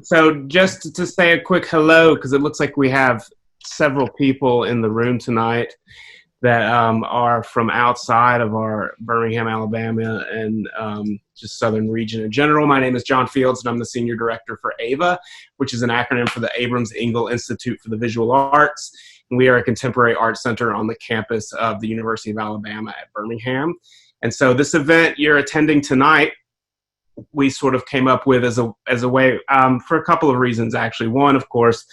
So just to say a quick hello, because it looks like we have several people in the room tonight that are from outside of our Birmingham, Alabama, and just southern region in general. My name is John Fields, and I'm the Senior Director for AVA, which is an acronym for the Abrams Engel Institute for the Visual Arts. And we are a contemporary art center on the campus of the University of Alabama at Birmingham. And so this event you're attending tonight, we sort of came up with as a way for a couple of reasons, actually. One, of course,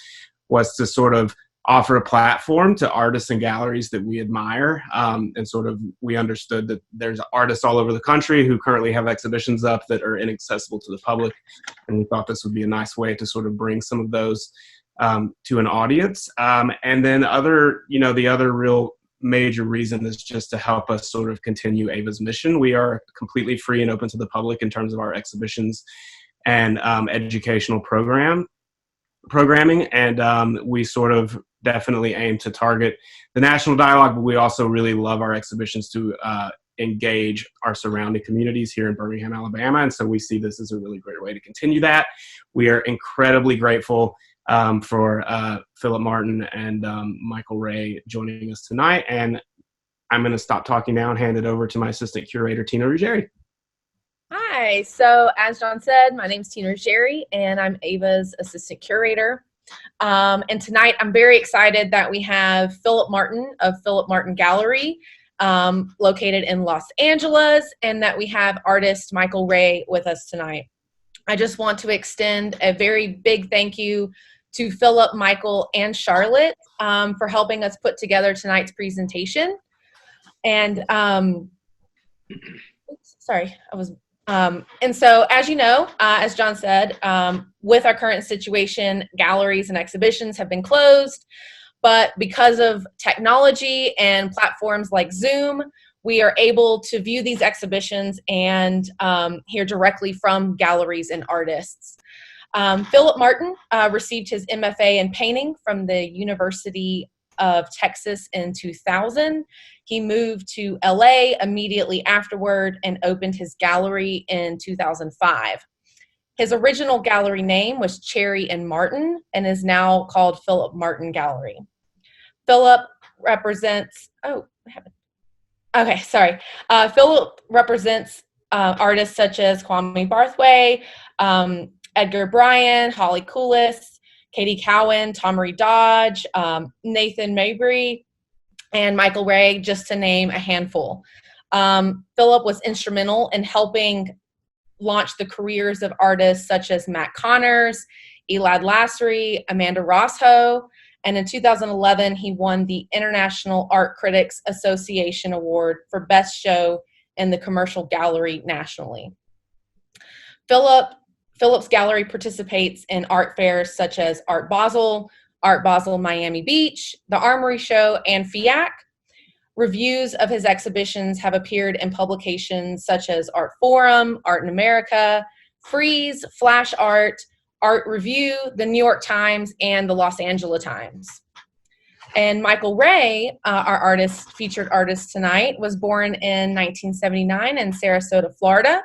was to sort of offer a platform to artists and galleries that we admire. And sort of we understood that there's artists all over the country who currently have exhibitions up that are inaccessible to the public. And we thought this would be a nice way to sort of bring some of those to an audience. And then the other real major reason is just to help us sort of continue AVA's mission. We are completely free and open to the public in terms of our exhibitions and educational programming, and we sort of definitely aim to target the national dialogue, but we also really love our exhibitions to engage our surrounding communities here in Birmingham, Alabama, and so we see this as a really great way to continue that. We are incredibly grateful for Philip Marden and Michael Ray joining us tonight, and I'm going to stop talking now and hand it over to my assistant curator, Tina Ruggieri. Hi, so as John said, my name is Tina Ruggieri, and I'm AVA's assistant curator. And tonight I'm very excited that we have Philip Marden of Philip Marden Gallery, located in Los Angeles, and that we have artist Michael Ray with us tonight. I just want to extend a very big thank you to Philip, Michael, and Charlotte for helping us put together tonight's presentation. And and so, as you know, as John said, with our current situation, galleries and exhibitions have been closed, but because of technology and platforms like Zoom, we are able to view these exhibitions and hear directly from galleries and artists. Philip Marden received his MFA in painting from the University of Texas in 2000. He moved to LA immediately afterward and opened his gallery in 2005. His original gallery name was Cherry and Martin and is now called Philip Marden Gallery. Philip represents, Philip represents artists such as Kwame Barthway, Edgar Bryan, Holly Coulis, Katie Cowan, Tomery Dodge, Nathan Mabry, and Michael Ray, just to name a handful. Philip was instrumental in helping launch the careers of artists such as Matt Connors, Elad Lassery, Amanda Rosho, and in 2011, he won the International Art Critics Association Award for Best Show in the Commercial Gallery nationally. Philip's gallery participates in art fairs such as Art Basel Miami Beach, the Armory Show, and FIAC. Reviews of his exhibitions have appeared in publications such as Art Forum, Art in America, Frieze, Flash Art, Art Review, the New York Times, and the Los Angeles Times. And Michael Ray, our featured artist tonight, was born in 1979 in Sarasota, Florida.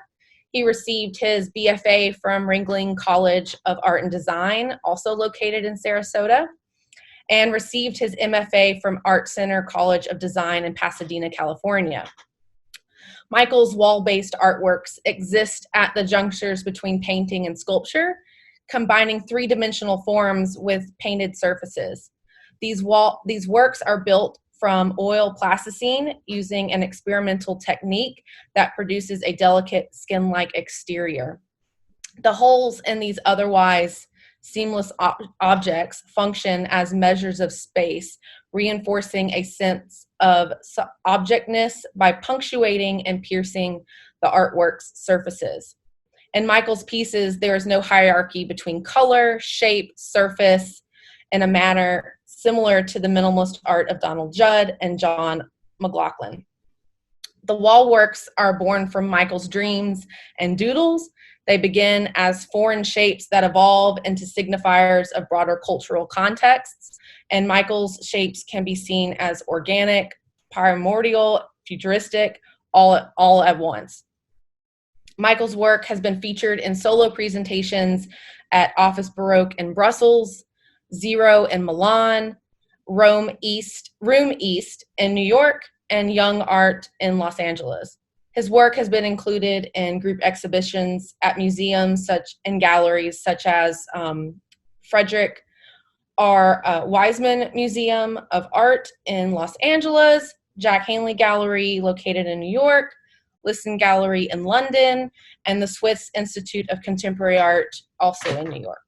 He received his BFA from Ringling College of Art and Design, also located in Sarasota, and received his MFA from Art Center College of Design in Pasadena, California. Michael's wall-based artworks exist at the junctures between painting and sculpture, combining three-dimensional forms with painted surfaces. These works are built from oil plasticine using an experimental technique that produces a delicate skin-like exterior. The holes in these otherwise seamless objects function as measures of space, reinforcing a sense of objectness by punctuating and piercing the artwork's surfaces. In Michael's pieces, there is no hierarchy between color, shape, surface, in a manner similar to the minimalist art of Donald Judd and John McLaughlin. The wall works are born from Michael's dreams and doodles. They begin as foreign shapes that evolve into signifiers of broader cultural contexts, and Michael's shapes can be seen as organic, primordial, futuristic, all at once. Michael's work has been featured in solo presentations at Office Baroque in Brussels, Zero in Milan, Room East in New York, and Young Art in Los Angeles. His work has been included in group exhibitions at museums and galleries such as Frederick R. Wiseman Museum of Art in Los Angeles, Jack Hanley Gallery located in New York, Lisson Gallery in London, and the Swiss Institute of Contemporary Art, also in New York.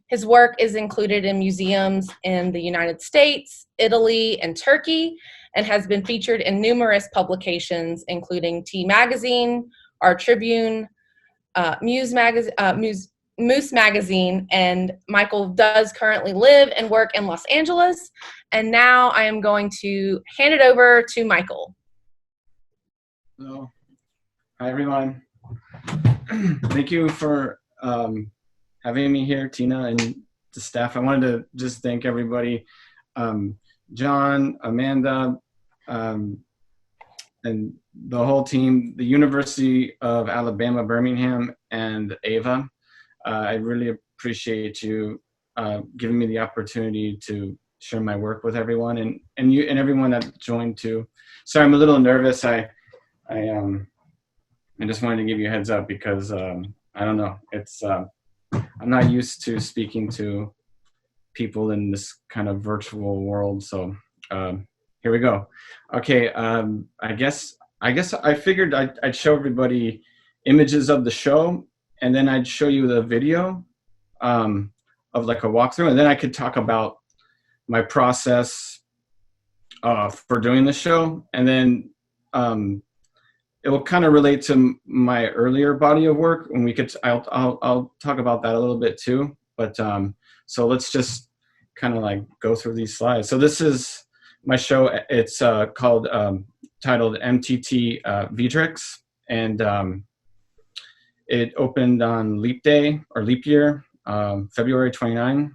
His work is included in museums in the United States, Italy, and Turkey, and has been featured in numerous publications, including T Magazine, Art Tribune, Moose Magazine, and Michael does currently live and work in Los Angeles. And now I am going to hand it over to Michael. Hello. Hi, everyone. Thank you for having me here, Tina, and the staff. I wanted to just thank everybody, John, Amanda, and the whole team, the University of Alabama, Birmingham, and Ava. I really appreciate you giving me the opportunity to share my work with everyone, and you and everyone that joined too. Sorry, I'm a little nervous. I just wanted to give you a heads up because I don't know. It's I'm not used to speaking to people in this kind of virtual world. So here we go. Okay. I guess I figured I'd show everybody images of the show, and then I'd show you the video of like a walkthrough, and then I could talk about my process for doing the show, and then it will kind of relate to my earlier body of work, and I'll talk about that a little bit too. But so let's just kind of like go through these slides. So this is my show. It's called titled MTT Vidrxs, and it opened on Leap Day or Leap Year, February 29.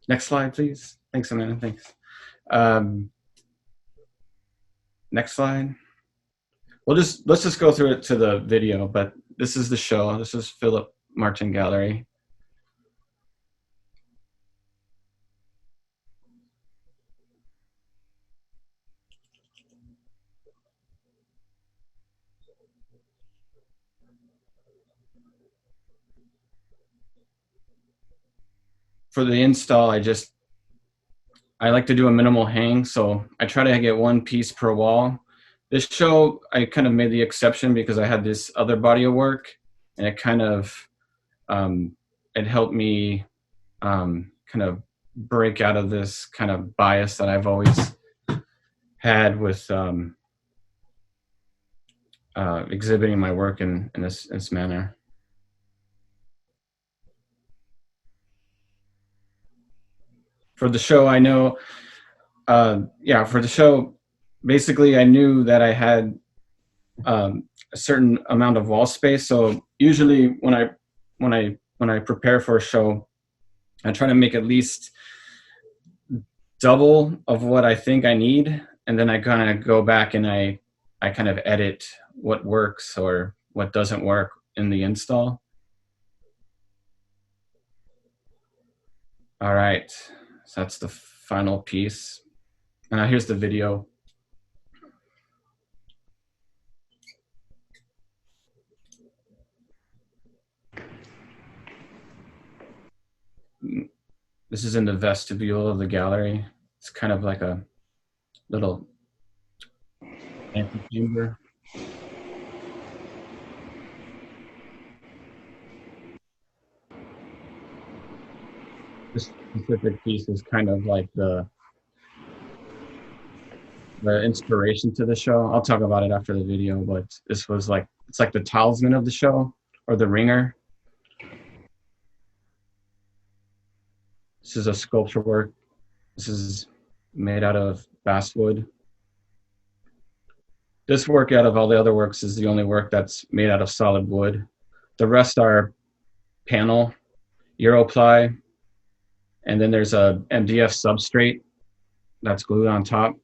Next slide, please. Thanks, Amanda. Thanks. Next slide. Let's just go through it to the video, but this is the show. This is Philip Martin Gallery. For the install, I like to do a minimal hang, so I try to get one piece per wall. This show, I kind of made the exception because I had this other body of work, and it kind of, it helped me kind of break out of this kind of bias that I've always had with exhibiting my work in this manner. For the show, I know, for the show, basically I knew that I had a certain amount of wall space. So usually when I prepare for a show, I try to make at least double of what I think I need, and then I kind of go back and I kind of edit what works or what doesn't work in the install. All right. So that's the final piece. And now here's the video. This is in the vestibule of the gallery. It's kind of like a little antechamber. This specific piece is kind of like the inspiration to the show. I'll talk about it after the video, but this was like, it's like the talisman of the show, or the ringer. This is a sculpture work. This is made out of basswood. This work out of all the other works is the only work that's made out of solid wood. The rest are panel, Europly, and then there's a MDF substrate that's glued on top.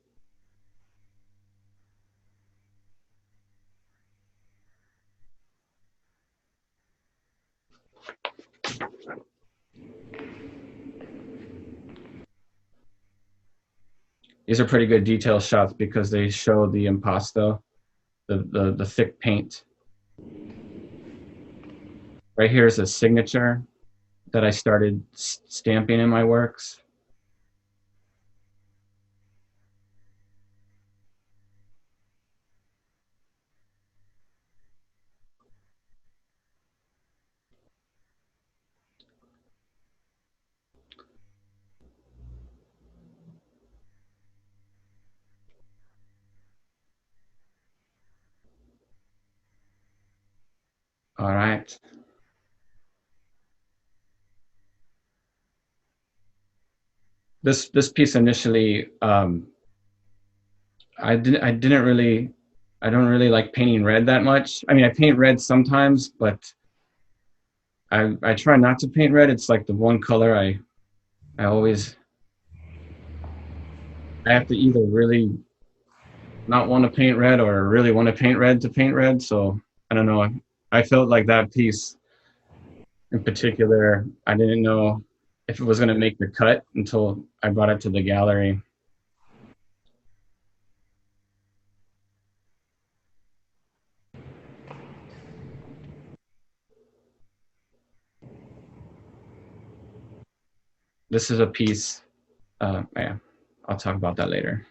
these are pretty good detail shots because they show the impasto, the thick paint. Right here is a signature that I started stamping in my works. All right. This piece initially, I don't really like painting red that much. I mean, I paint red sometimes, but I try not to paint red. It's like the one color I have to either really not want to paint red or really want to paint red to paint red. So I don't know. I felt like that piece in particular, I didn't know if it was going to make the cut until I brought it to the gallery. This is a piece, yeah, I'll talk about that later.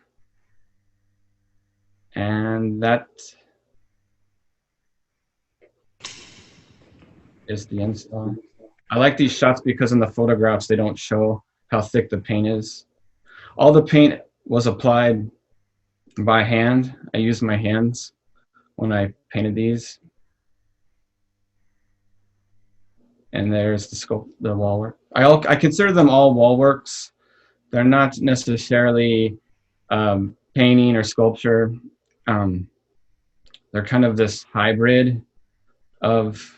And that is the install. I like these shots because in the photographs, they don't show how thick the paint is. All the paint was applied by hand. I used my hands when I painted these. And there's the wall work. I consider them all wall works. They're not necessarily painting or sculpture. They're kind of this hybrid of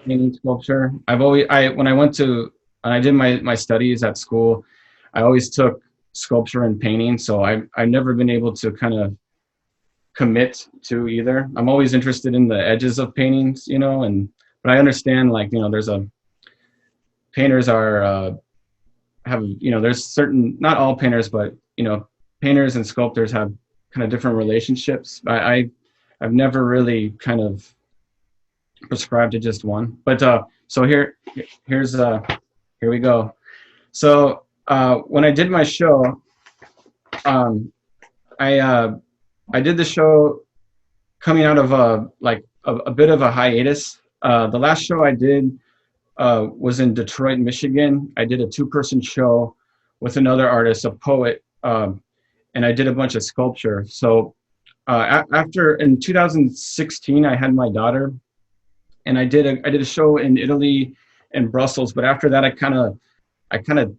painting sculpture. When I did my studies at school, I always took sculpture and painting. So I've never been able to kind of commit to either. I'm always interested in the edges of paintings, you know, but I understand, like, you know, painters have, you know, there's certain, not all painters, but, you know, painters and sculptors have kind of different relationships. I've never really kind of prescribed to just one, but so here we go. So when I did my show, I did the show coming out of a bit of a hiatus. The last show I did was in Detroit, Michigan. I did a 2-person show with another artist, a poet, and I did a bunch of sculpture. So after, in 2016, I had my daughter, and I did a show in Italy and Brussels. But after that, I kind of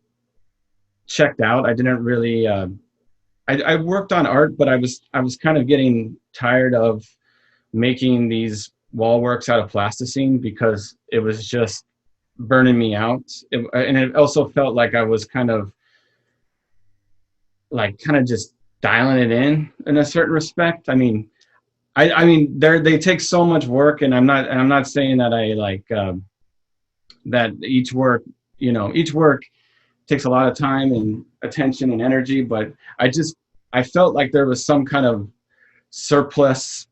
checked out. I didn't really. I worked on art, but I was kind of getting tired of making these wall works out of plasticine because it was just burning me out. And it also felt like I was kind of just dialing it in a certain respect. I mean, they take so much work, and I'm not saying that I like that each work takes a lot of time and attention and energy, but I felt like there was some kind of surplus,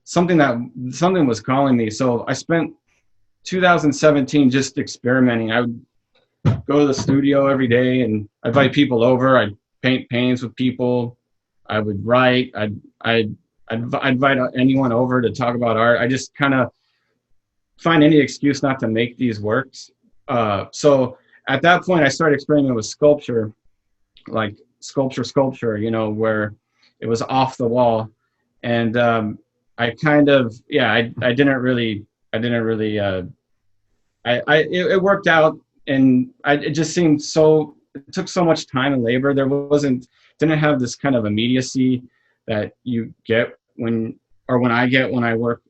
something was calling me. So I spent 2017 just experimenting. I would go to the studio every day and I'd invite people over. I'd paint paintings with people. I would write. I'd invite anyone over to talk about art. I just kind of find any excuse not to make these works. So at that point, I started experimenting with sculpture, like sculpture, you know, where it was off the wall. And I kind of, yeah, I didn't really, it worked out, and it just seemed it took so much time and labor. Didn't have this kind of immediacy that you get when I get when I work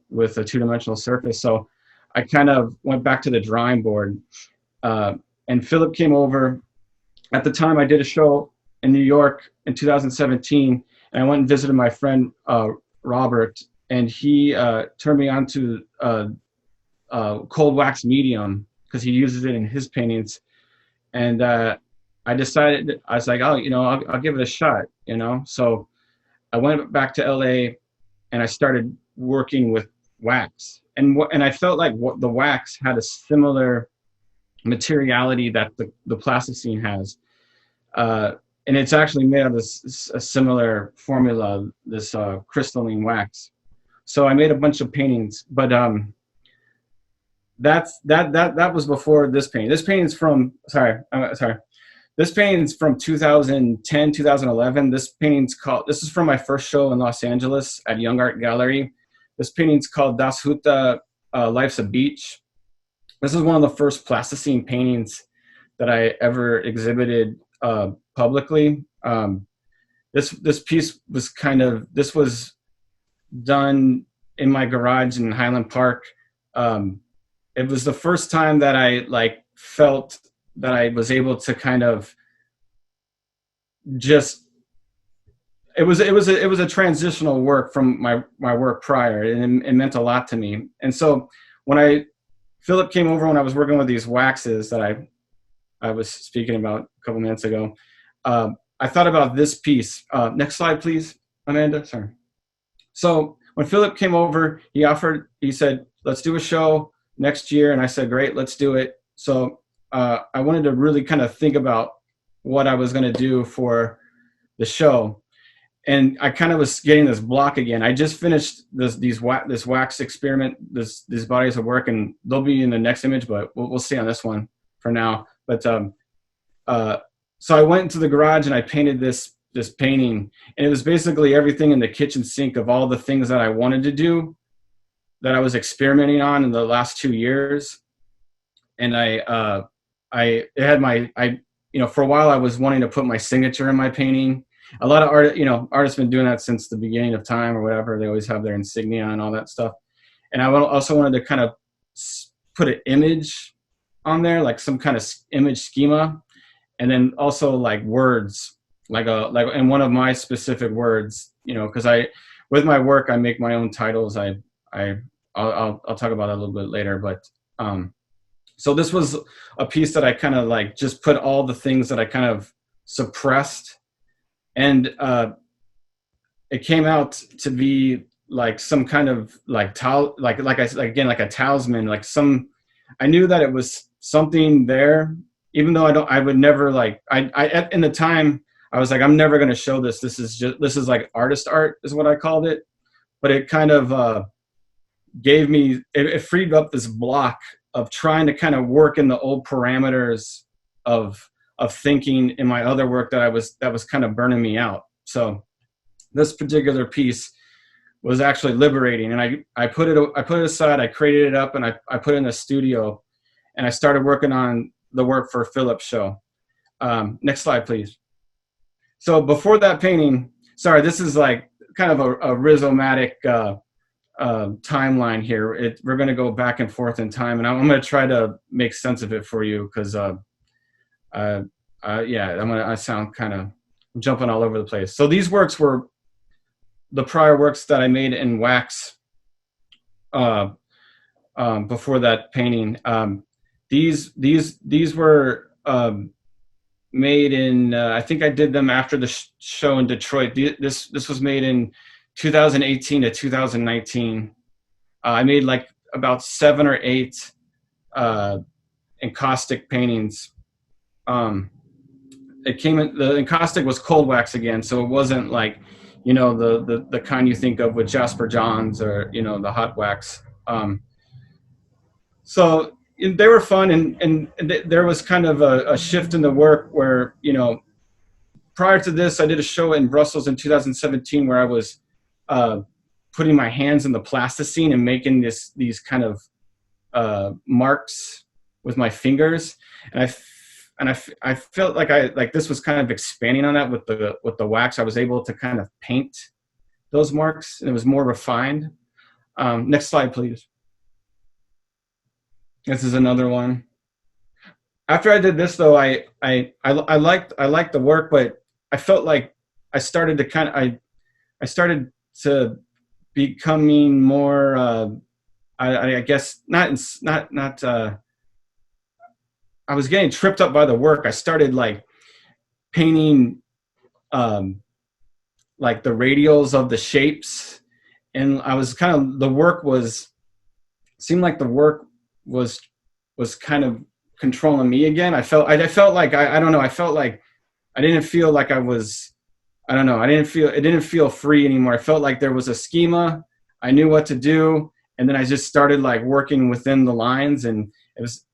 with a 2-dimensional surface. So I kind of went back to the drawing board, and Philip came over. At the time, I did a show in New York in 2017, and I went and visited my friend Robert, and he turned me on to cold wax medium because he uses it in his paintings. And I decided, I was like, oh, I'll give it a shot, So I went back to LA and I started working with wax. And I felt like the wax had a similar materiality that the plasticine has. And it's actually made of a similar formula, this crystalline wax. So I made a bunch of paintings, but that was before this painting. This painting's from This painting's from 2010, 2011. This is from my first show in Los Angeles at Young Art Gallery. This painting's called Das Huta, Life's a Beach. This is one of the first plasticine paintings that I ever exhibited publicly. This piece was done in my garage in Highland Park. It was the first time that I felt that I was able to kind of just, it was a transitional work from my work prior, and it meant a lot to me. And so when Philip came over when I was working with these waxes that I was speaking about a couple minutes ago, I thought about this piece. Next slide, please, Amanda. Sorry. So when Philip came over, he said, let's do a show next year. And I said, great, let's do it. So I wanted to really kind of think about what I was going to do for the show. And I kind of was getting this block again. I just finished this wax experiment, these bodies of work, and they'll be in the next image, but we'll see on this one for now. But so I went into the garage and I painted this painting, and it was basically everything in the kitchen sink of all the things that I wanted to do, that I was experimenting on in the last 2 years. And for a while I was wanting to put my signature in my painting. A lot of artists been doing that since the beginning of time or whatever. They always have their insignia and all that stuff. And I also wanted to kind of put an image on there, like some kind of image schema, and then also like words, and one of my specific words, because with my work I make my own titles. I'll talk about that a little bit later, but so this was a piece that I kind of just put all the things that I kind of suppressed. And it came out to be like some kind of like a talisman, I knew that it was something there, even though I would never in the time I was like, I'm never going to show this. This is like artist art is what I called it. But it kind of gave me, it freed up this block of trying to kind of work in the old parameters of thinking in my other work that was kind of burning me out. So this particular piece was actually liberating, and I put it aside. I created it up, and I put it in a studio, and I started working on the work for Philip's show. Next slide, please. So before that painting, sorry, this is like kind of a rhizomatic timeline here. We're going to go back and forth in time, and I'm going to try to make sense of it for you, because I sound kind of jumping all over the place. So these works were the prior works that I made in wax before that painting. These were made in, I think I did them after the show in Detroit. This was made in 2018 to 2019. I made like about 7 or 8 encaustic paintings. The encaustic was cold wax again, so it wasn't like, the kind you think of with Jasper Johns or, the hot wax. So they were fun, and there was kind of a shift in the work where, prior to this, I did a show in Brussels in 2017 where I was putting my hands in the plasticine and making these kind of marks with my fingers, and I felt like this was kind of expanding on that with the wax. I was able to kind of paint those marks, and it was more refined. Next slide, please. This is another one. After I did this, though, I liked the work, but I felt like I started to becoming more. I guess not. I was getting tripped up by the work. I started painting like the radials of the shapes, and I was kind of, the work was, seemed like the work was kind of controlling me again. I felt like I don't know, I felt like I didn't feel like I was, I don't know, it didn't feel free anymore. I felt like there was a schema, I knew what to do, and then I just started like working within the lines, and it was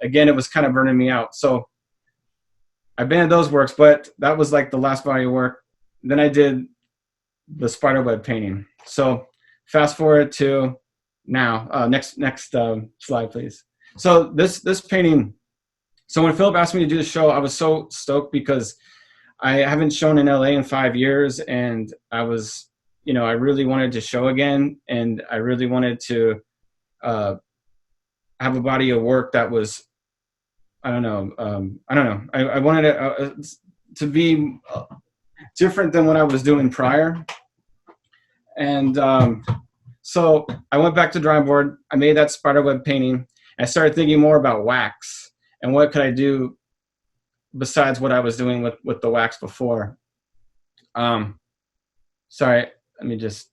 kind of burning me out. So I abandoned those works, but that was like the last body of work. Then I did the spiderweb painting. So fast forward to now. Next slide, please. So this painting. So when Philip asked me to do the show, I was so stoked because I haven't shown in LA in 5 years, and I was, I really wanted to show again, and I really wanted to have a body of work that was, I wanted it to be different than what I was doing prior. And so I went back to drawing board. I made that spiderweb painting. I started thinking more about wax and what could I do besides what I was doing with the wax before. Sorry, let me just,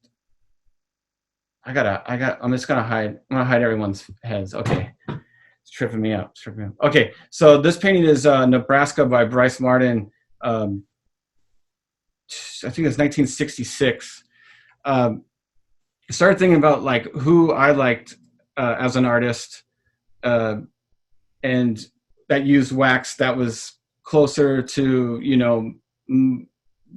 I'm just gonna hide everyone's heads. Okay, it's tripping me up. Okay, so this painting is Nebraska by Brice Marden. I think it's 1966. I started thinking about like who I liked as an artist, and that used wax that was closer to,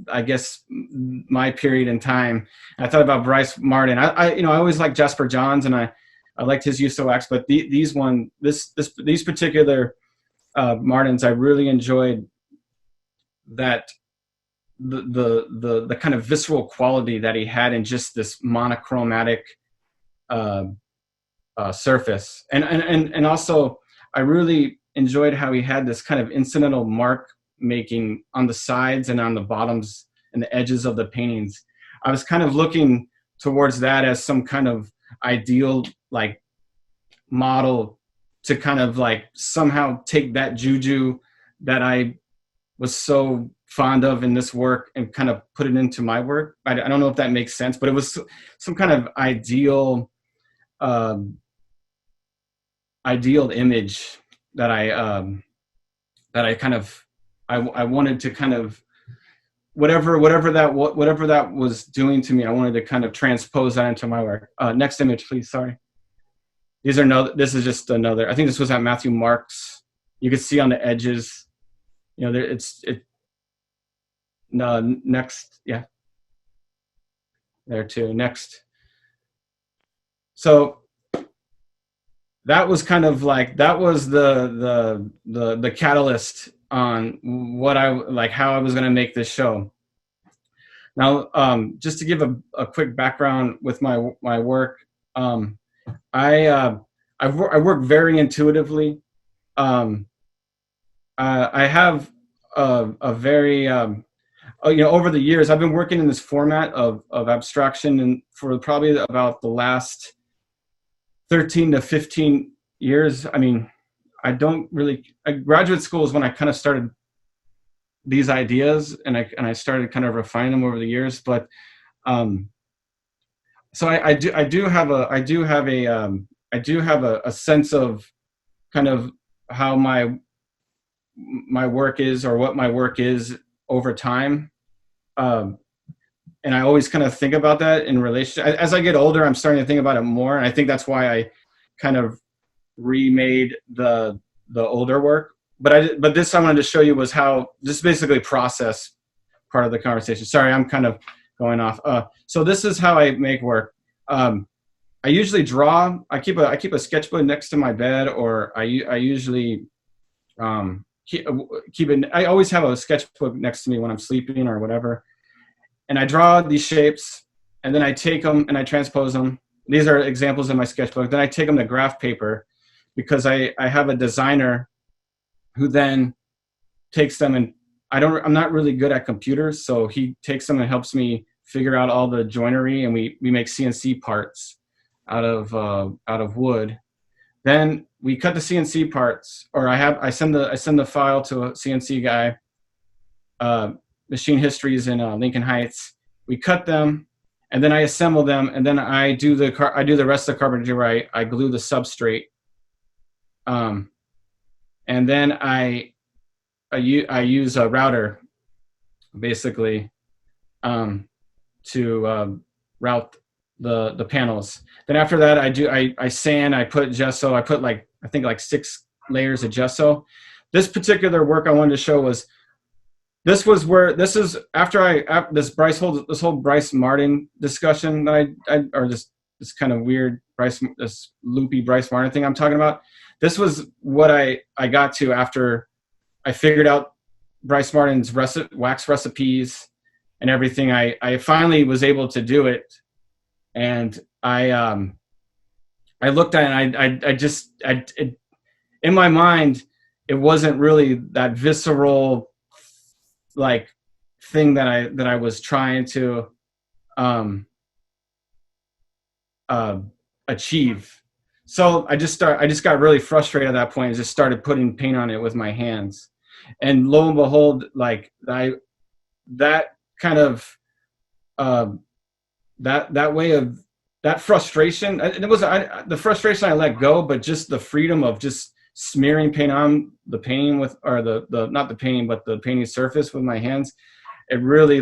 I guess my period in time. And I thought about Brice Marden. I always liked Jasper Johns, and I liked his use of wax, but these particular Mardens, I really enjoyed that the kind of visceral quality that he had in just this monochromatic surface, and also I really enjoyed how he had this kind of incidental mark making on the sides and on the bottoms and the edges of the paintings. I was kind of looking towards that as some kind of ideal like model to kind of like somehow take that juju that I was so fond of in this work and kind of put it into my work. I don't know if that makes sense, but it was some kind of ideal image that I kind of I wanted to kind of whatever that was doing to me, I wanted to kind of transpose that into my work. Next image, please. Sorry. This is just another. I think this was at Matthew Marks. You can see on the edges. No, next, yeah. There too. Next. So that was kind of like, that was the catalyst on what how I was going to make this show. Now, just to give a quick background with my work, I work very intuitively. I have a very over the years, I've been working in this format of abstraction, and for probably about the last 13 to 15 years. I mean, graduate school is when I kind of started these ideas, and I started kind of refining them over the years. But so I do have a sense of kind of how my work is, or what my work is over time. And I always kind of think about that in relation. As I get older, I'm starting to think about it more. And I think that's why I kind of remade the older work. But this I wanted to show you was how this basically process part of the conversation. Sorry, I'm kind of going off. So this is how I make work. I usually draw. I keep a sketchbook next to my bed, or I usually keep it. I always have a sketchbook next to me when I'm sleeping or whatever. And I draw these shapes, and then I take them and I transpose them. These are examples in my sketchbook. Then I take them to graph paper, because I have a designer who then takes them, and I'm not really good at computers, so he takes them and helps me figure out all the joinery, and we make CNC parts out of wood. Then we cut the CNC parts, or I send the file to a CNC guy, machine histories in Lincoln Heights. We cut them, and then I assemble them, and then I do the rest of the carpentry where I glue the substrate, and then I use a router basically to route the panels. Then after that, I sand, I put gesso, I put I think 6 layers of gesso. This particular work I wanted to show was, this is after this whole Brice Marden discussion that or this kind of weird this loopy Brice Marden thing I'm talking about. This was what I got to after I figured out Brice Marden's wax recipes and everything. I finally was able to do it, and I looked at it, and it, in my mind, it wasn't really that visceral thing that I was trying to achieve. So I just got really frustrated at that point and just started putting paint on it with my hands. And lo and behold, that frustration, it was the frustration I let go, but just the freedom of just smearing paint on the painting with, or not the painting, but the painting surface with my hands, it really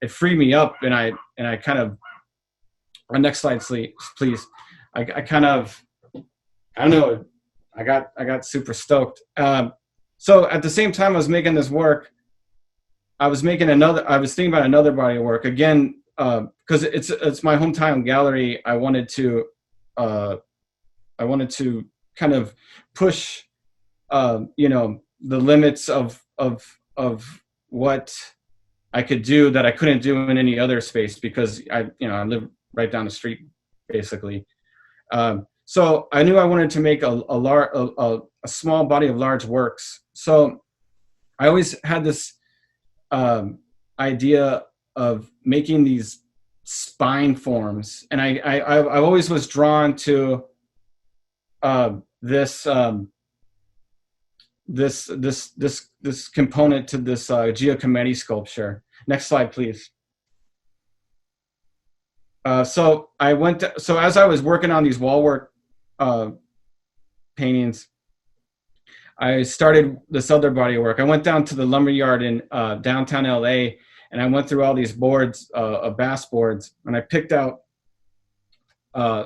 it freed me up. And I kind of, next slide, please. I don't know, I got super stoked. So at the same time I was making this work, I was thinking about another body of work again, because it's my hometown gallery. I wanted to kind of push, the limits of what I could do that I couldn't do in any other space, because I live right down the street, basically. So I knew I wanted to make a small body of large works. So I always had this idea of making these spine forms, and I always was drawn to this component to this Giacometti sculpture. Next slide, please. So as I was working on these wall work paintings, I started this other body of work. I went down to the lumber yard in downtown LA, and I went through all these boards of bass boards, and I picked out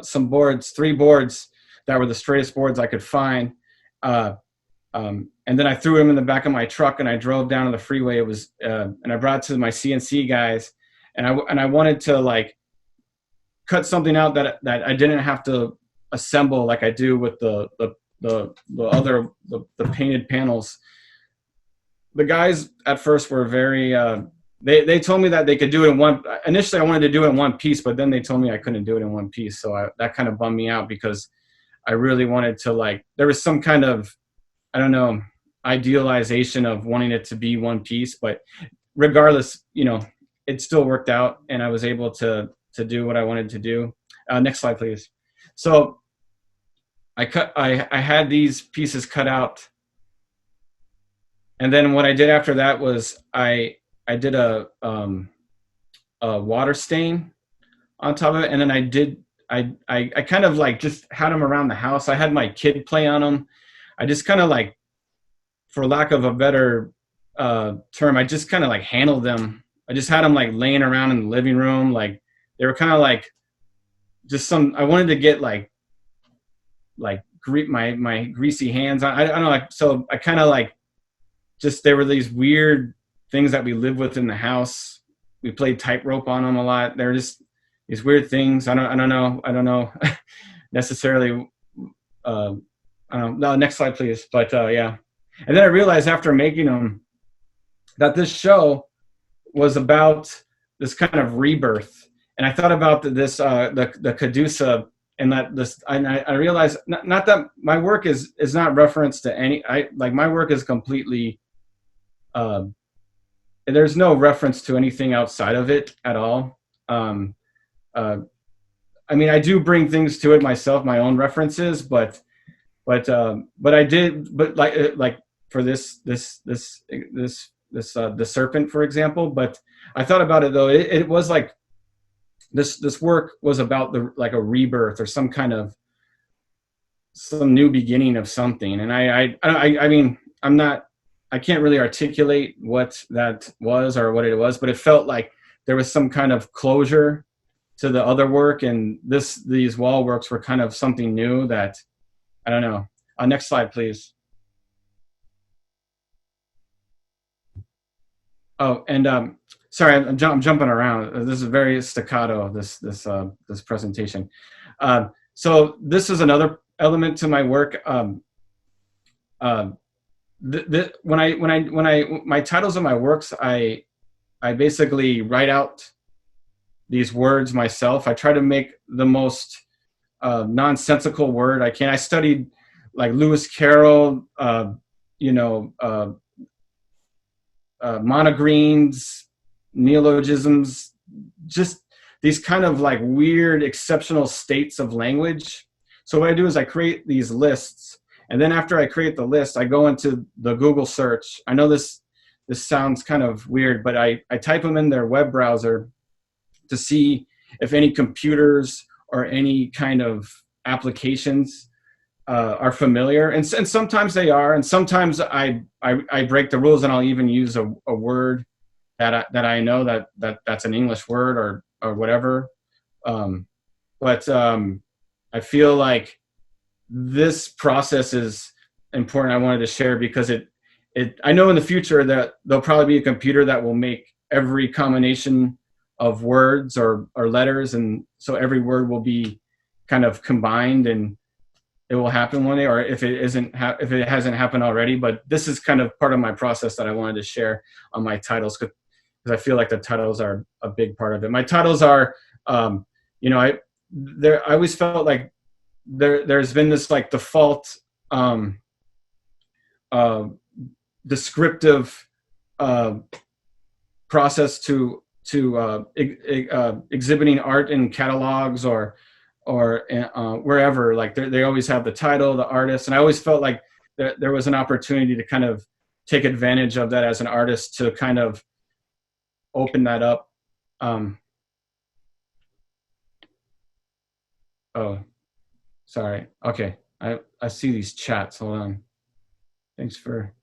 some boards, 3 boards that were the straightest boards I could find. And then I threw them in the back of my truck, and I drove down to the freeway. It was, and I brought it to my CNC guys, and I wanted to cut something out that I didn't have to assemble like I do with the painted panels. The guys at first were very, they told me that they could do it in one. Initially, I wanted to do it in one piece, but then they told me I couldn't do it in one piece. So that kind of bummed me out, because I really wanted to there was some kind of, I don't know, idealization of wanting it to be one piece. But regardless, it still worked out, and I was able to do what I wanted to do. Next slide, please. So I had these pieces cut out, and then what I did after that was I did a water stain on top of it, and then I kind of just had them around the house. I had my kid play on them. I just kind of for lack of a better term, I just kind of handled them. I just had them laying around in the living room. They were kind of just I wanted to get my greasy hands on. I don't know. So I kind of just, there were these weird things that we lived with in the house. We played tightrope on them a lot. They're just these weird things. I don't know necessarily. I don't know. No, next slide, please. But yeah. And then I realized after making them that this show was about this kind of rebirth. And I thought about the Caduceus, and that this, and I realized not that my work is not referenced to any, my work is completely, there's no reference to anything outside of it at all. I mean, I do bring things to it myself, my own references, but I did, but for this the serpent, for example. But I thought about it though. It was like this work was about like a rebirth or some new beginning of something. And I mean, I can't really articulate what that was or what it was, but it felt like there was some kind of closure to the other work, and these wall works were kind of something new that, I don't know. Next slide, please. Oh, and sorry, I'm jumping around. This is very staccato, this presentation. So this is another element to my work. My titles of my works, I basically write out these words myself. I try to make the most nonsensical word I can. I studied like Lewis Carroll, monogreens, neologisms, just these kind of like weird exceptional states of language. So what I do is I create these lists, and then after I create the list, I go into the Google search. I know this sounds kind of weird, but I type them in their web browser to see if any computers or any kind of applications are familiar, and sometimes they are, and sometimes I break the rules and I'll even use a word that I know that's an English word or whatever. But I feel like this process is important. I wanted to share because I know in the future that there'll probably be a computer that will make every combination of words or letters, and so every word will be kind of combined, and it will happen one day, or if it hasn't happened already. But this is kind of part of my process that I wanted to share on my titles, because I feel like the titles are a big part of it. My titles are, I always felt like there's been this like default descriptive process to exhibiting art in catalogs or wherever. Like they always have the title, the artist, and I always felt like there was an opportunity to kind of take advantage of that as an artist to kind of open that up. Oh, sorry. Okay, I see these chats. Hold on. Thanks for.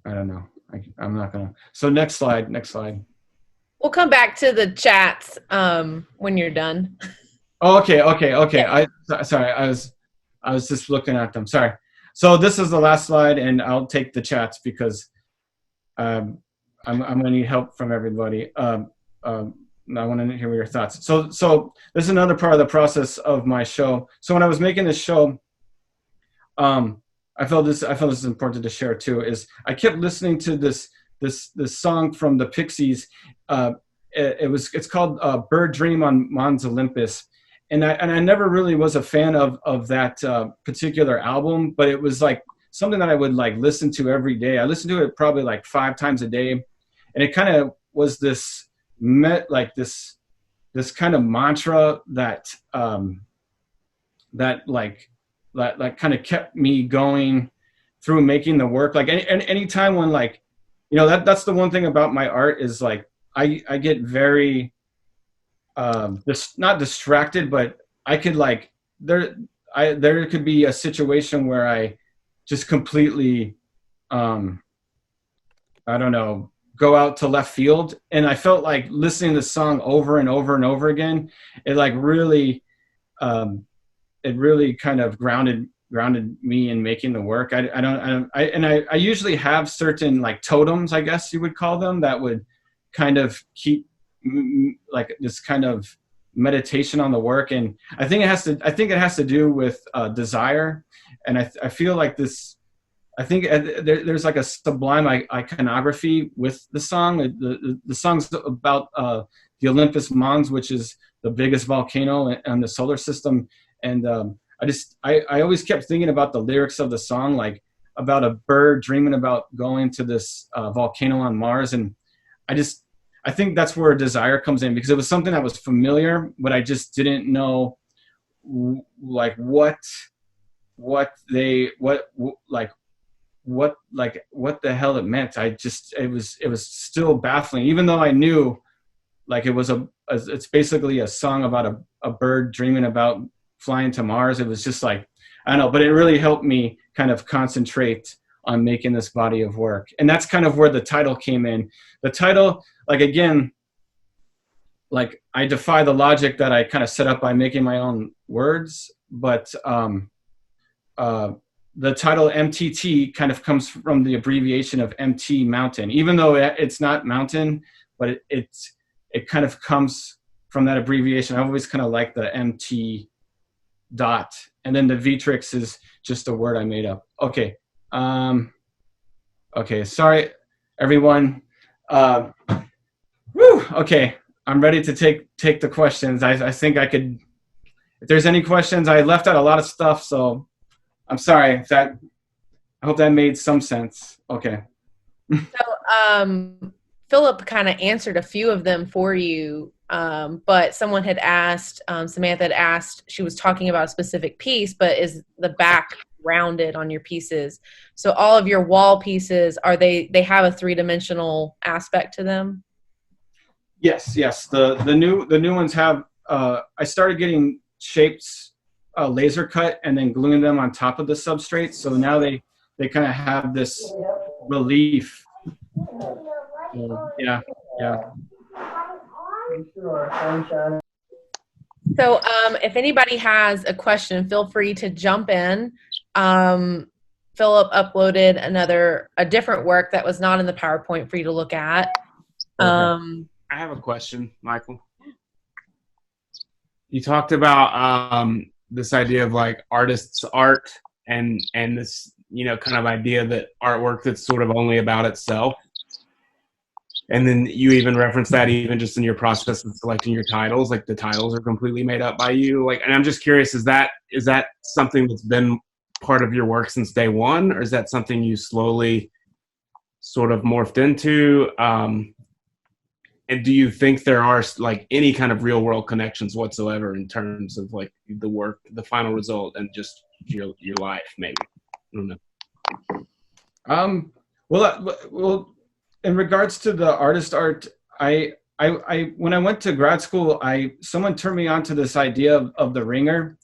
I don't know. I'm not gonna. So next slide. We'll come back to the chats when you're done. Oh, okay. Yeah. Sorry. I was just looking at them. Sorry. So this is the last slide, and I'll take the chats because I'm gonna need help from everybody. I want to hear your thoughts. So this is another part of the process of my show. So when I was making this show, I felt this is important to share too. Is I kept listening to this song from the Pixies. It's called "Bird Dream on Mons Olympus," and I never really was a fan of that particular album, but it was like something that I would like listen to every day. I listened to it probably like 5 times a day, and it kind of was this kind of mantra that kind of kept me going through making the work. Like any time when like, that's the one thing about my art is like I get very not distracted, but I could like there could be a situation where I just completely I don't know, go out to left field, and I felt like listening to the song over and over and over again, it like really it really kind of grounded me in making the work. I usually have certain like totems, I guess you would call them, that would kind of keep like this kind of meditation on the work. And I think it has to do with desire. And I feel like this, I think there's like a sublime iconography with the song. The song's about the Olympus Mons, which is the biggest volcano in the solar system. And I always kept thinking about the lyrics of the song, like about a bird dreaming about going to this volcano on Mars. And I think that's where desire comes in, because it was something that was familiar, but I just didn't know like what what the hell it meant. It was still baffling, even though I knew like it's basically a song about a bird dreaming about flying to Mars. It was just like, I don't know, but it really helped me kind of concentrate on making this body of work. And that's kind of where the title came in. The title, like, again, like I defy the logic that I kind of set up by making my own words, but the title MTT kind of comes from the abbreviation of MT mountain, even though it's not mountain, but it kind of comes from that abbreviation. I've always kind of liked the MT dot, and then the Vidrxs is just a word I made up. Okay. Okay. Sorry, everyone. Okay. I'm ready to take the questions. I think I could, if there's any questions, I left out a lot of stuff, so I'm sorry if I hope that made some sense. Okay. So, Philip kind of answered a few of them for you, but someone had asked, Samantha had asked, she was talking about a specific piece, but is the back rounded on your pieces? So all of your wall pieces, they have a three-dimensional aspect to them? Yes. The new ones have, I started getting shapes laser cut and then gluing them on top of the substrate. So now they kind of have this relief. Yeah. So if anybody has a question, feel free to jump in. Philip uploaded a different work that was not in the PowerPoint for you to look at. I have a question, Michael. You talked about this idea of like artists' art and this, kind of idea that artwork that's sort of only about itself. And then you even referenced that even just in your process of selecting your titles, like the titles are completely made up by you. Like, and I'm just curious, is that something that's been part of your work since day one, or is that something you slowly sort of morphed into? And do you think there are like any kind of real world connections whatsoever in terms of like the work, the final result, and just your life, maybe? I don't know. Well, in regards to the artist art, I when I went to grad school, someone turned me on to this idea of the ringer.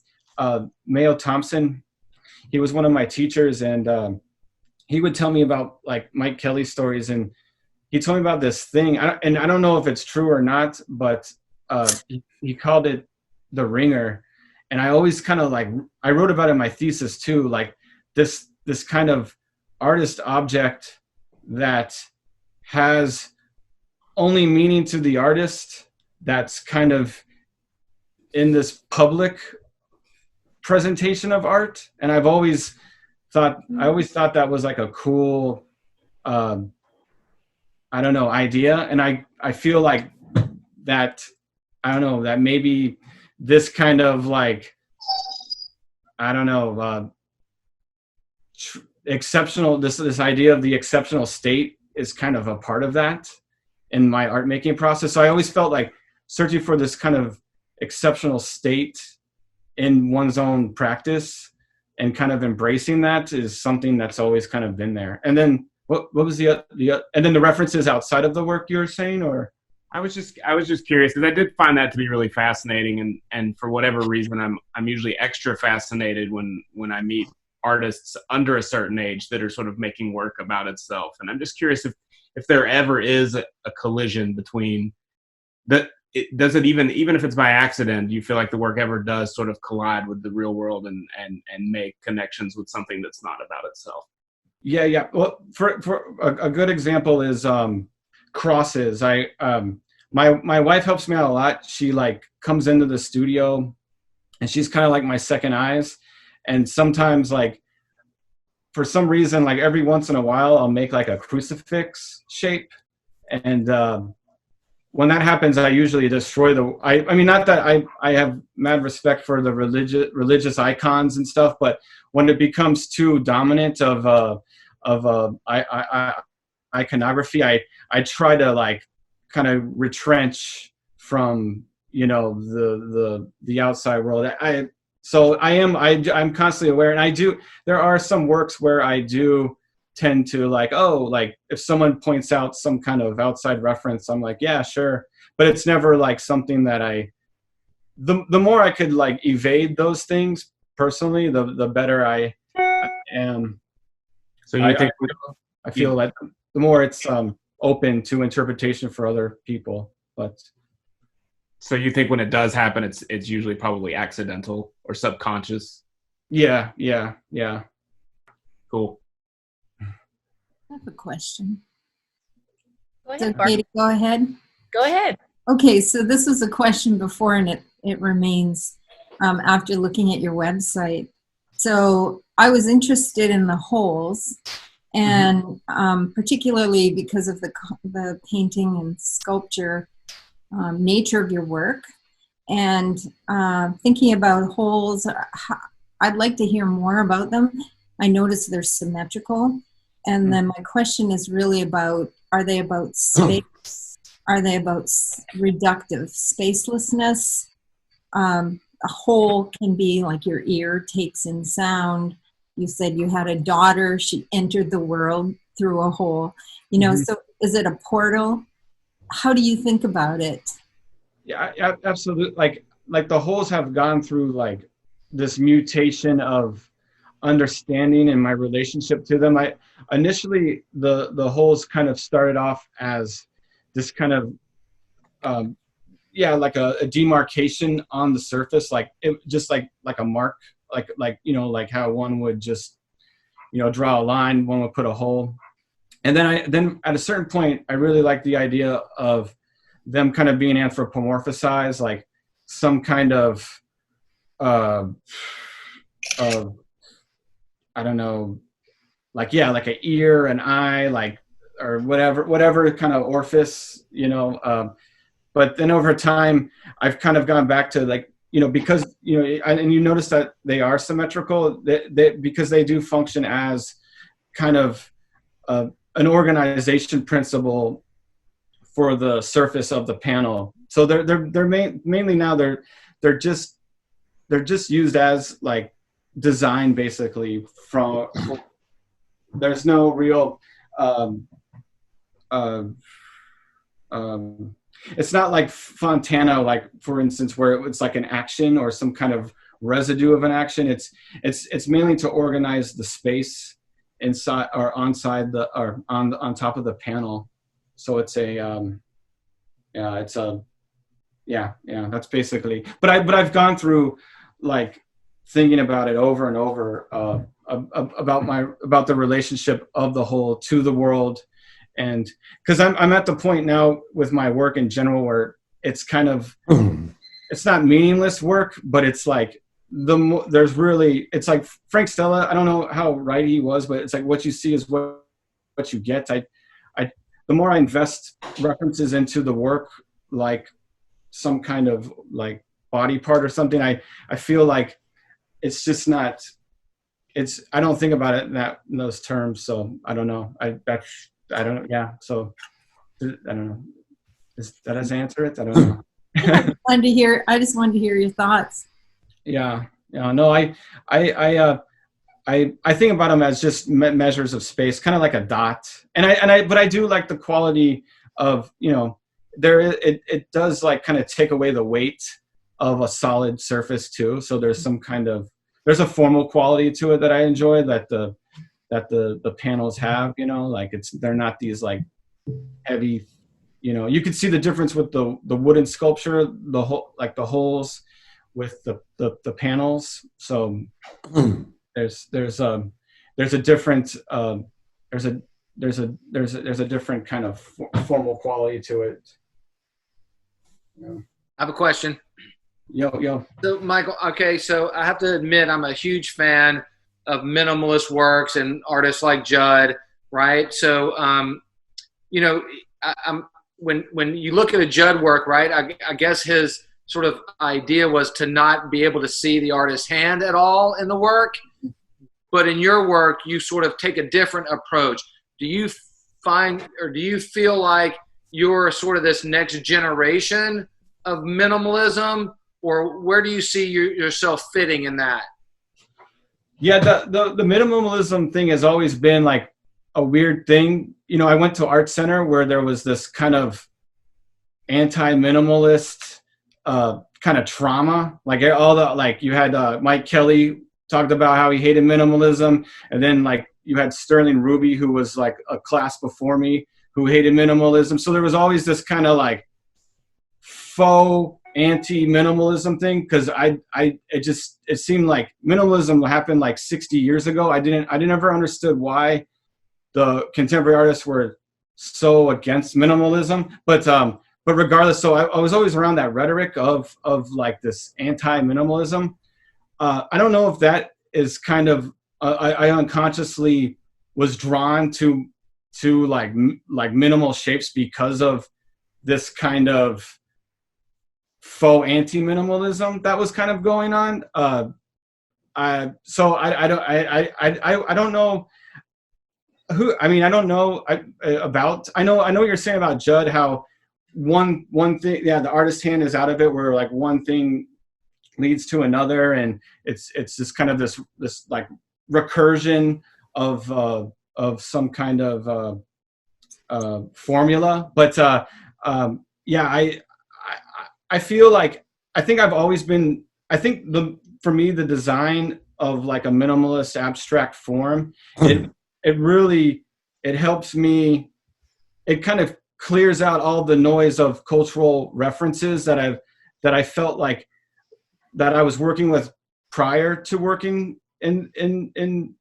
Mayo Thompson, he was one of my teachers, and he would tell me about like Mike Kelly stories, and he told me about this thing, and I don't know if it's true or not, but he called it the ringer, and I always kind of like, I wrote about it in my thesis too, like this kind of artist object that has only meaning to the artist, that's kind of in this public presentation of art. And I always thought that was like a cool, I don't know, idea. And I feel like that, I don't know, that maybe this kind of like, I don't know, exceptional, this idea of the exceptional state is kind of a part of that in my art making process. So I always felt like searching for this kind of exceptional state in one's own practice and kind of embracing that is something that's always kind of been there. And then what was the and then the references outside of the work you were saying, or? I was just curious because I did find that to be really fascinating, and for whatever reason, I'm usually extra fascinated when I meet artists under a certain age that are sort of making work about itself. And I'm just curious if there ever is a collision between that. Does it even if it's by accident, do you feel like the work ever does sort of collide with the real world and make connections with something that's not about itself? Yeah. Well, for a good example is crosses. My wife helps me out a lot. She like comes into the studio and she's kind of like my second eyes. And sometimes like for some reason, like every once in a while, I'll make like a crucifix shape. And when that happens, I usually destroy I mean, not that I have mad respect for the religious icons and stuff, but when it becomes too dominant of iconography, I try to like kind of retrench from, the outside world. I'm constantly aware, and there are some works where I do tend to like, oh, like if someone points out some kind of outside reference, I'm like, yeah, sure. But it's never like something that the more I could like evade those things personally, the better I am. So you think I feel like the more it's open to interpretation for other people. But so you think when it does happen, it's usually probably accidental or subconscious? yeah. Cool. I have a question. Go Is ahead, it Barb. okay to go ahead? Go ahead. Okay, so this was a question before, and it remains after looking at your website. So I was interested in the holes, and particularly because of the painting and sculpture nature of your work, and thinking about holes. I'd like to hear more about them. I noticed they're symmetrical, and then my question is really about: are they about space? Are they about reductive spacelessness? A hole can be like your ear takes in sound. You said you had a daughter, she entered the world through a hole. You know, so is it a portal? How do you think about it? Yeah, absolutely. Like the holes have gone through like this mutation of understanding and my relationship to them. I initially the holes kind of started off as this kind of like a demarcation on the surface, like it just like a mark, like you know, like how one would just, you know, draw a line, one would put a hole. And then at a certain point I really liked the idea of them kind of being anthropomorphized, like some kind of I don't know, like like an ear, an eye, like, or whatever kind of orifice, you know. But then over time, I've kind of gone back to like, you know, because, you know, and you notice that they are symmetrical, because they do function as kind of an organization principle for the surface of the panel. So they're mainly now they're just used as like design, basically. From there's no real it's not like Fontana, like for instance, where it's like an action or some kind of residue of an action. It's mainly to organize the space inside or on top of the panel. So it's that's basically. But I've gone through like thinking about it over and over about the relationship of the whole to the world. And because I'm at the point now with my work in general where it's kind of it's not meaningless work, but it's like there's really, it's like Frank Stella. I don't know how right he was, but it's like what you see is what you get. The more I invest references into the work, like some kind of like body part or something, I feel like it's just not. I don't think about it in those terms. So I don't know. I don't know. Yeah. So I don't know. Does that answer it? I don't know. I just wanted to hear your thoughts. Yeah. No, I think about them as just measures of space, kind of like a dot. But I do like the quality of, you know, it does like kind of take away the weight of a solid surface too. So there's there's a formal quality to it that I enjoy that the panels have, you know, like they're not these like heavy, you know. You could see the difference with the wooden sculpture, the holes with the panels. So there's a different kind of formal quality to it. Yeah. I have a question. Yo. So Michael, okay, so I have to admit I'm a huge fan of minimalist works and artists like Judd, right? So, you know, when you look at a Judd work, right, I guess his sort of idea was to not be able to see the artist's hand at all in the work. But in your work, you sort of take a different approach. Do you find, or do you feel like you're sort of this next generation of minimalism, or where do you see yourself fitting in that? Yeah, the minimalism thing has always been like a weird thing. You know, I went to Art Center where there was this kind of anti-minimalist kind of trauma. Like all the, like you had Mike Kelly talked about how he hated minimalism, and then like you had Sterling Ruby, who was like a class before me, who hated minimalism. So there was always this kind of like faux anti-minimalism thing, because it seemed like minimalism happened like 60 years ago. I never understood why the contemporary artists were so against minimalism, but regardless, so I was always around that rhetoric of like this anti-minimalism. I don't know if that is kind of I unconsciously was drawn to like minimal shapes because of this kind of faux anti-minimalism that was kind of going on. I don't know who. I mean, I don't know about. I know what you're saying about Judd. How one thing, yeah, the artist hand is out of it, where like one thing leads to another, and it's just kind of this like recursion of some kind of formula. But yeah, I feel like I think I've always been. I think for me the design of like a minimalist abstract form, it really helps me. It kind of clears out all the noise of cultural references that I felt like that I was working with prior to working in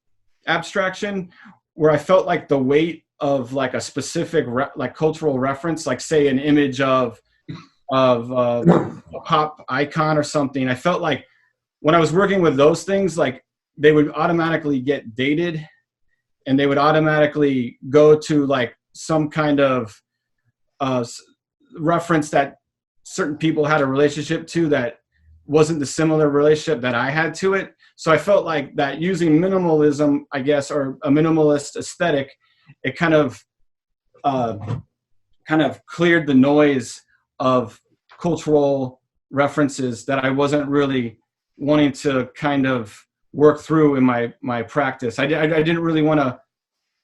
abstraction, where I felt like the weight of like a specific like cultural reference, like say an image of a pop icon or something. I felt like when I was working with those things, like they would automatically get dated, and they would automatically go to like some kind of reference that certain people had a relationship to that wasn't the similar relationship that I had to it. So I felt like that using minimalism, I guess, or a minimalist aesthetic, it kind of cleared the noise of cultural references that I wasn't really wanting to kind of work through in my practice. I didn't really want to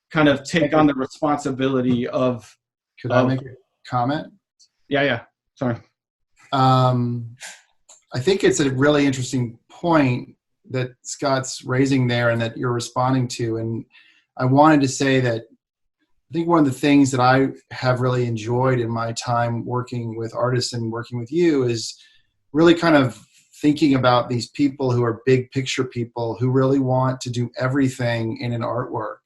kind of take on the responsibility of. Could I make a comment? Yeah. Sorry. I think it's a really interesting point that Scott's raising there and that you're responding to. And I wanted to say that I think one of the things that I have really enjoyed in my time working with artists and working with you is really kind of thinking about these people who are big picture people who really want to do everything in an artwork.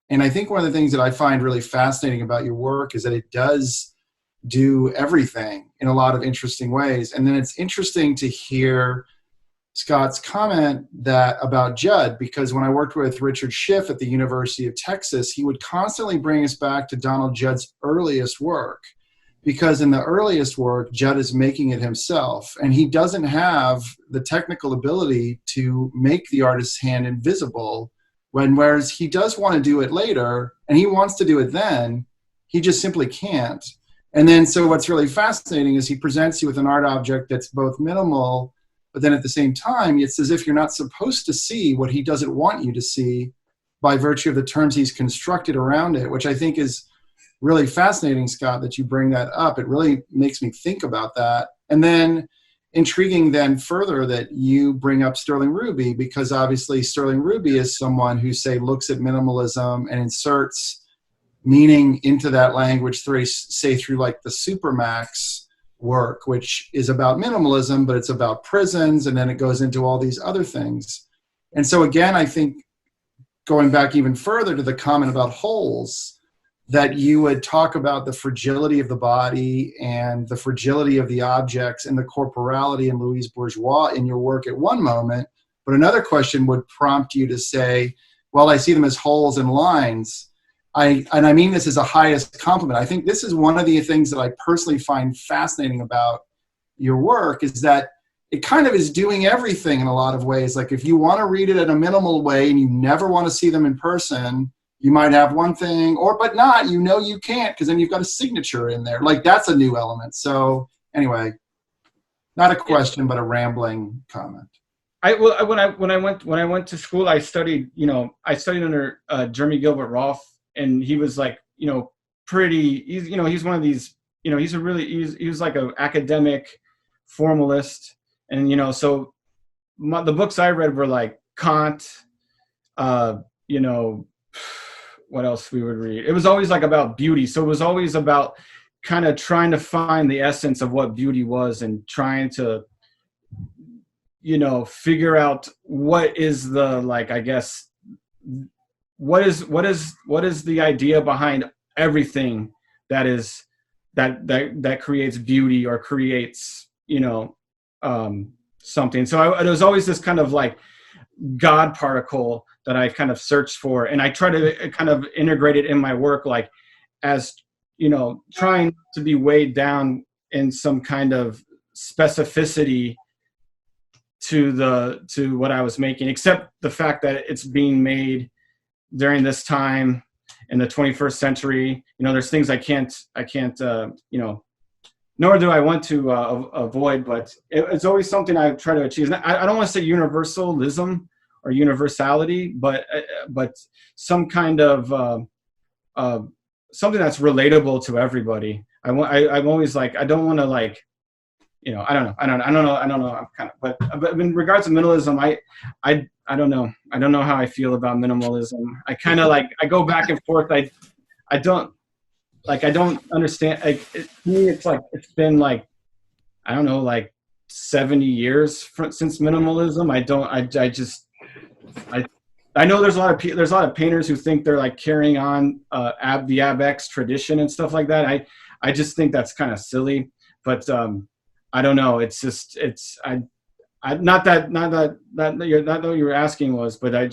And I think one of the things that I find really fascinating about your work is that it does do everything in a lot of interesting ways. And then it's interesting to hear Scott's comment that about Judd, because when I worked with Richard Schiff at the University of Texas, he would constantly bring us back to Donald Judd's earliest work, because in the earliest work, Judd is making it himself, and he doesn't have the technical ability to make the artist's hand invisible, whereas he does want to do it later, and he wants to do it then, he just simply can't. And then so what's really fascinating is he presents you with an art object that's both minimal, but then at the same time, it's as if you're not supposed to see what he doesn't want you to see by virtue of the terms he's constructed around it, which I think is really fascinating, Scott, that you bring that up. It really makes me think about that. And then intriguing then further that you bring up Sterling Ruby, because obviously Sterling Ruby is someone who, say, looks at minimalism and inserts meaning into that language through, say, through like the Supermax work, which is about minimalism, but it's about prisons, and then it goes into all these other things. And so again, I think going back even further to the comment about holes, that you would talk about the fragility of the body and the fragility of the objects and the corporality in Louise Bourgeois in your work at one moment, but another question would prompt you to say, well, I see them as holes and lines. And I mean this as a highest compliment. I think this is one of the things that I personally find fascinating about your work, is that it kind of is doing everything in a lot of ways. Like if you want to read it in a minimal way and you never want to see them in person, you might have one thing, but not, you can't, because then you've got a signature in there. Like that's a new element. So anyway, not a question, but a rambling comment. When I went to school, I studied under Jeremy Gilbert Roth he was like, you know, he's one of these, you know, he was like an academic formalist. And, you know, so the books I read were like Kant, you know, what else we would read. It was always like about beauty. So it was always about kind of trying to find the essence of what beauty was and trying to, you know, figure out what is the, like, I guess, what is the idea behind everything that creates beauty or creates, you know, something. So it was always this kind of like God particle that I kind of searched for, and I try to kind of integrate it in my work, like as, you know, trying to be weighed down in some kind of specificity to what I was making, except the fact that it's being made during this time in the 21st century. You know, there's things I can't, you know, nor do I want to avoid, but it's always something I try to achieve. I don't want to say universalism or universality, but some kind of something that's relatable to everybody. I'm always like, I don't want to, like, you know, I don't know. I'm kind of, but in regards to minimalism, I don't know. I don't know how I feel about minimalism. I kind of like, I go back and forth. I don't understand. Like, to me, it's like, it's been like, I don't know, like 70 years since minimalism. I know there's a lot of painters who think they're like carrying on the AbX tradition and stuff like that. I just think that's kind of silly, but I don't know. It's just, not that you were asking was, but I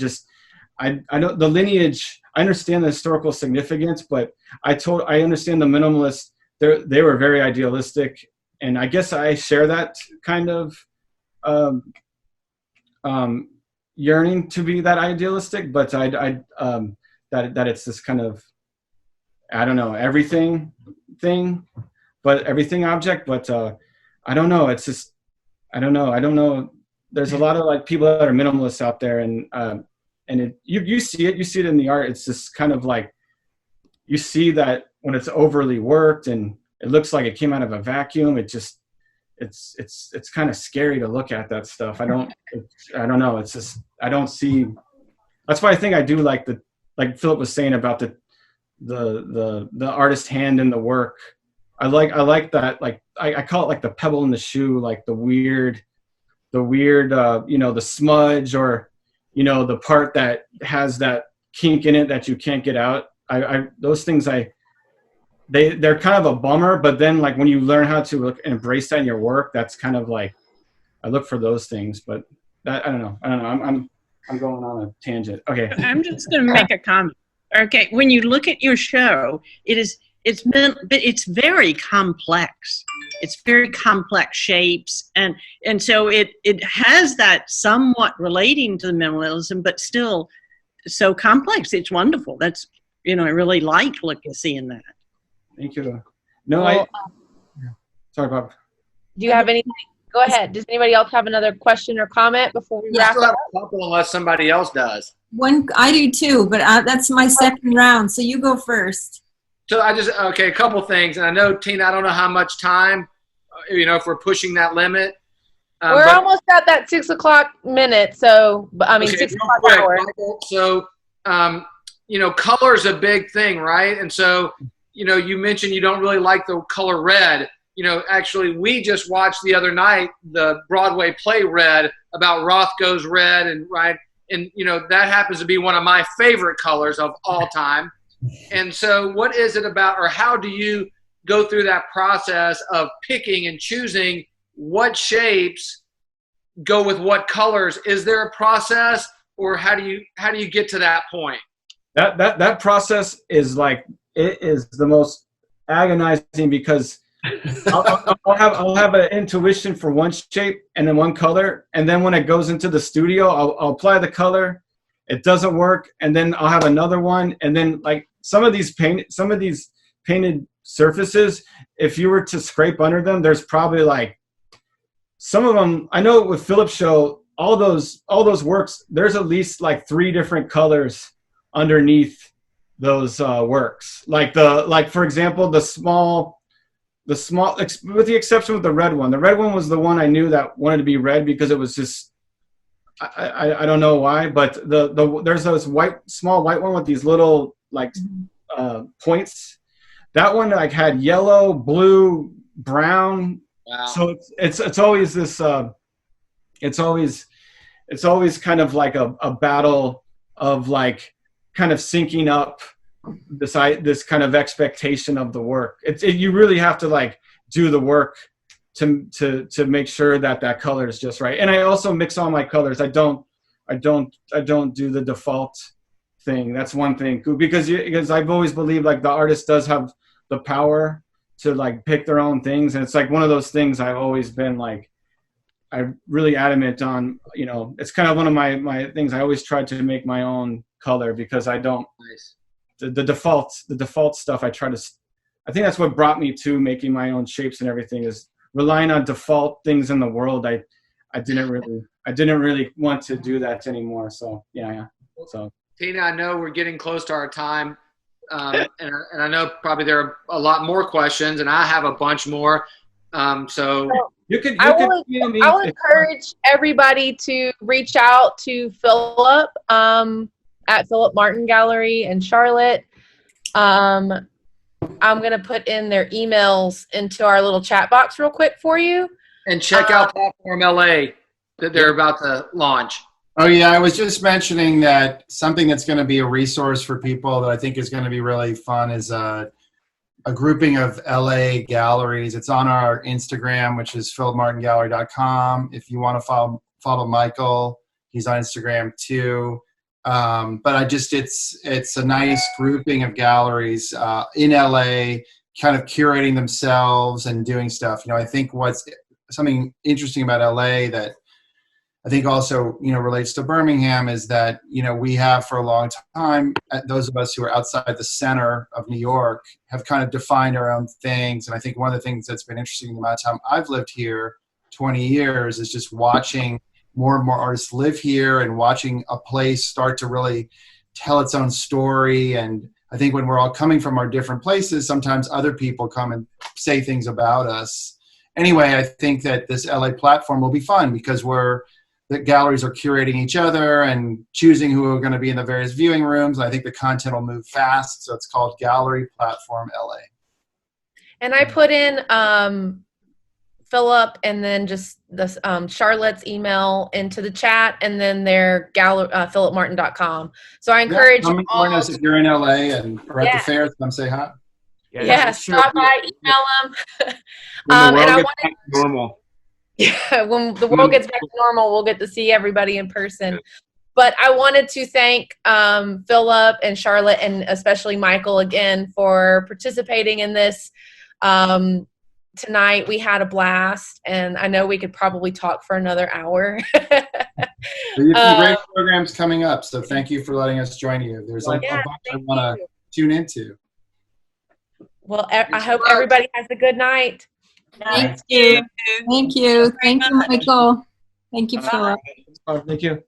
know the lineage. I understand the historical significance, but I understand the minimalists. They were very idealistic, and I guess I share that kind of yearning to be that idealistic. But that it's this kind of, I don't know, everything thing, but everything object. But I don't know. It's just, I don't know. There's a lot of like people that are minimalists out there, and you see it in the art. It's just kind of like, you see that when it's overly worked and it looks like it came out of a vacuum, it's kind of scary to look at that stuff. I don't know. It's just, I don't see. That's why I think I do like like Philip was saying about the artist hand in the work. I like that. Like I call it like the pebble in the shoe, like the weird, you know, the smudge, or, you know, the part that has that kink in it that you can't get out. Those things, they're kind of a bummer, but then like when you learn how to look and embrace that in your work, that's kind of like, I look for those things. But that, I don't know. I'm going on a tangent. Okay. I'm just going to make a comment. Okay, when you look at your show, it's very complex. It's very complex shapes, and so it has that somewhat relating to the minimalism, but still so complex. It's wonderful. That's, you know, I really like seeing that. Thank you. No, sorry, Bob. Do you have anything? Go ahead. Does anybody else have another question or comment before we wrap still up? have a couple unless somebody else does. I do too, but that's my second round, so you go first. So a couple things, and I know, Tina, I don't know how much time, you know, if we're pushing that limit. We're almost at that 6 o'clock minute, so, I mean, 6 o'clock hour. So, you know, color is a big thing, right? And so, you know, you mentioned you don't really like the color red. You know, actually, we just watched the other night the Broadway play Red, about Roth Goes Red, and right, and you know, that happens to be one of my favorite colors of all time. And so, what is it about, or how do you go through that process of picking and choosing what shapes go with what colors? Is there a process, or how do you get to that point? That process is like, it is the most agonizing, because I'll have an intuition for one shape and then one color, and then when it goes into the studio, I'll apply the color. It doesn't work, and then I'll have another one, and then like some of these painted surfaces, if you were to scrape under them, there's probably like, some of them, I know with Philip's show, all those works, there's at least like 3 different colors underneath works. Like for example, the small, with the exception of the red one. The red one was the one I knew that wanted to be red because it was just, I don't know why, but there's those small white one with these little like points. That one like had yellow, blue, brown. Wow. So it's always this. It's always kind of like a battle of like kind of syncing up this kind of expectation of the work. You really have to like do the work to make sure that color is just right. And I also mix all my colors. I don't do the default thing. That's one thing, because I've always believed like the artist does have the power to like pick their own things, and it's like one of those things I've always been like, I'm really adamant on. You know, it's kind of one of my things. I always try to make my own color because I don't. Nice. The default stuff. I think that's what brought me to making my own shapes and everything, is relying on default things in the world. I didn't really want to do that anymore. So yeah. So Tina, I know we're getting close to our time, and I know probably there are a lot more questions, and I have a bunch more. So I will encourage everybody to reach out to Philip at Philip Martin Gallery in Charlotte. I'm going to put in their emails into our little chat box real quick for you. And check out Platform LA that they're about to launch. Oh yeah, I was just mentioning that something that's going to be a resource for people that I think is going to be really fun is a grouping of LA galleries. It's on our Instagram, which is philipmartingallery.com. If you want to follow Michael, he's on Instagram too. But it's a nice grouping of galleries in LA, kind of curating themselves and doing stuff. You know, I think what's something interesting about LA that I think also, you know, relates to Birmingham is that, you know, we have for a long time, those of us who are outside the center of New York have kind of defined our own things. And I think one of the things that's been interesting the amount of time I've lived here, 20 years, is just watching more and more artists live here and watching a place start to really tell its own story. And I think when we're all coming from our different places, sometimes other people come and say things about us. Anyway, I think that this LA platform will be fun because the galleries are curating each other and choosing who are going to be in the various viewing rooms. I think the content will move fast. So it's called Gallery Platform LA. And I put in Philip and then just this Charlotte's email into the chat, and then their philipmartin.com. So I encourage come join us if you're in LA and or at the fairs. Come say hi. Yeah, stop by, email them. When the world gets back to normal. Yeah, when the world gets back to normal, we'll get to see everybody in person. But I wanted to thank Philip and Charlotte and especially Michael again for participating in this tonight. We had a blast, and I know we could probably talk for another hour. You have some great programs coming up, so thank you for letting us join you. There's a bunch I want to tune into. Well, I hope everybody has a good night. Thank you. Thank you. Thank you, Michael. Thank you, Philip. Thank you.